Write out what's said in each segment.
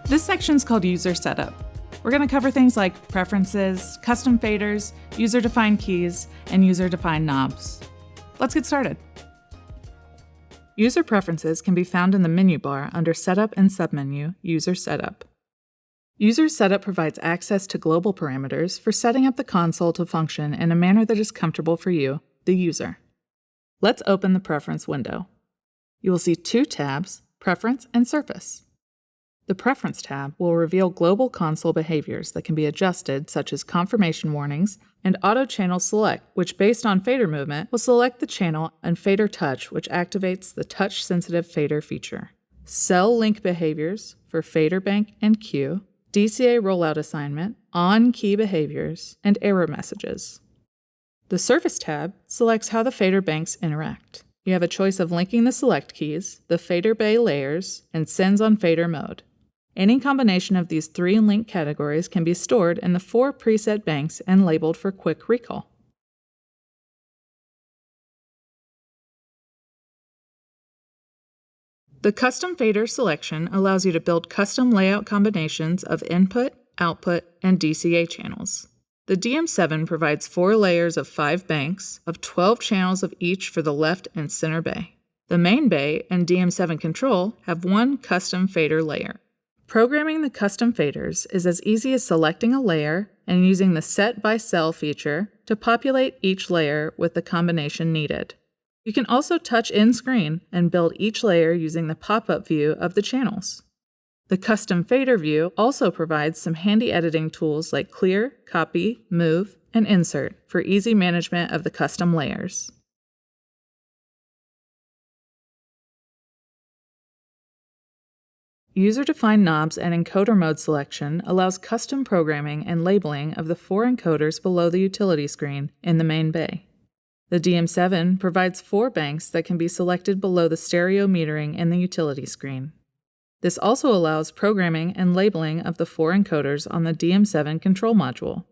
This section is called User Setup. We're going to cover things like preferences, custom faders, user-defined keys, and user-defined knobs. Let's get started. User preferences can be found in the menu bar under Setup and submenu User Setup. User Setup provides access to global parameters for setting up the console to function in a manner that is comfortable for you, the user. Let's open the Preference window. You will see two tabs, Preference and Surface. The Preference tab will reveal global console behaviors that can be adjusted, such as confirmation warnings and Auto Channel Select, which based on fader movement will select the channel, and Fader Touch, which activates the touch-sensitive fader feature. Cell link behaviors for fader bank and queue, DCA rollout assignment, on-key behaviors, and error messages. The Surface tab selects how the fader banks interact. You have a choice of linking the select keys, the fader bay layers, and sends on fader mode. Any combination of these three link categories can be stored in the 4 preset banks and labeled for quick recall. The custom fader selection allows you to build custom layout combinations of input, output, and DCA channels. The DM7 provides 4 layers of 5 banks, of 12 channels of each for the left and center bay. The main bay and DM7 control have one custom fader layer. Programming the custom faders is as easy as selecting a layer and using the Set by Cell feature to populate each layer with the combination needed. You can also touch in-screen and build each layer using the pop-up view of the channels. The custom fader view also provides some handy editing tools like Clear, Copy, Move, and Insert for easy management of the custom layers. User-defined knobs and encoder mode selection allows custom programming and labeling of the 4 encoders below the utility screen in the main bay. The DM7 provides 4 banks that can be selected below the stereo metering in the utility screen. This also allows programming and labeling of the 4 encoders on the DM7 control module.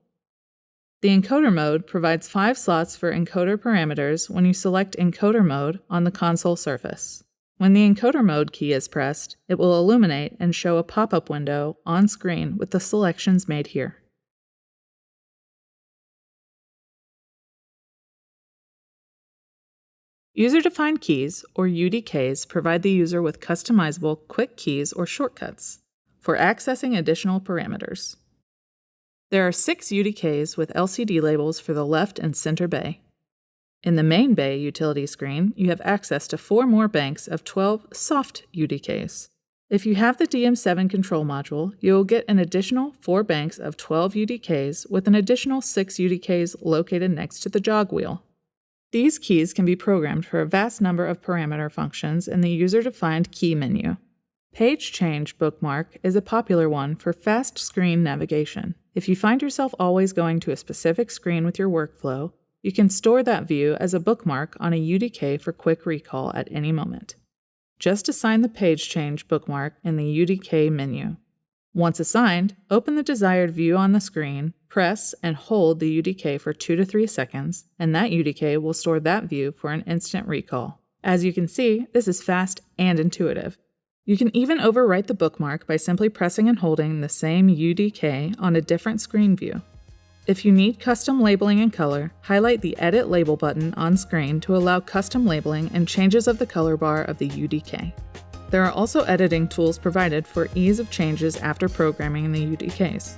The encoder mode provides 5 slots for encoder parameters when you select encoder mode on the console surface. When the encoder mode key is pressed, it will illuminate and show a pop-up window on screen with the selections made here. User-defined keys, or UDKs, provide the user with customizable quick keys or shortcuts for accessing additional parameters. There are 6 UDKs with LCD labels for the left and center bay. In the main bay utility screen, you have access to 4 more banks of 12 soft UDKs. If you have the DM7 control module, you will get an additional 4 banks of 12 UDKs with an additional 6 UDKs located next to the jog wheel. These keys can be programmed for a vast number of parameter functions in the user-defined key menu. Page Change bookmark is a popular one for fast screen navigation. If you find yourself always going to a specific screen with your workflow, you can store that view as a bookmark on a UDK for quick recall at any moment. Just assign the Page Change bookmark in the UDK menu. Once assigned, open the desired view on the screen, press and hold the UDK for 2 to 3 seconds, and that UDK will store that view for an instant recall. As you can see, this is fast and intuitive. You can even overwrite the bookmark by simply pressing and holding the same UDK on a different screen view. If you need custom labeling in color, highlight the Edit Label button on screen to allow custom labeling and changes of the color bar of the UDK. There are also editing tools provided for ease of changes after programming in the UDKs.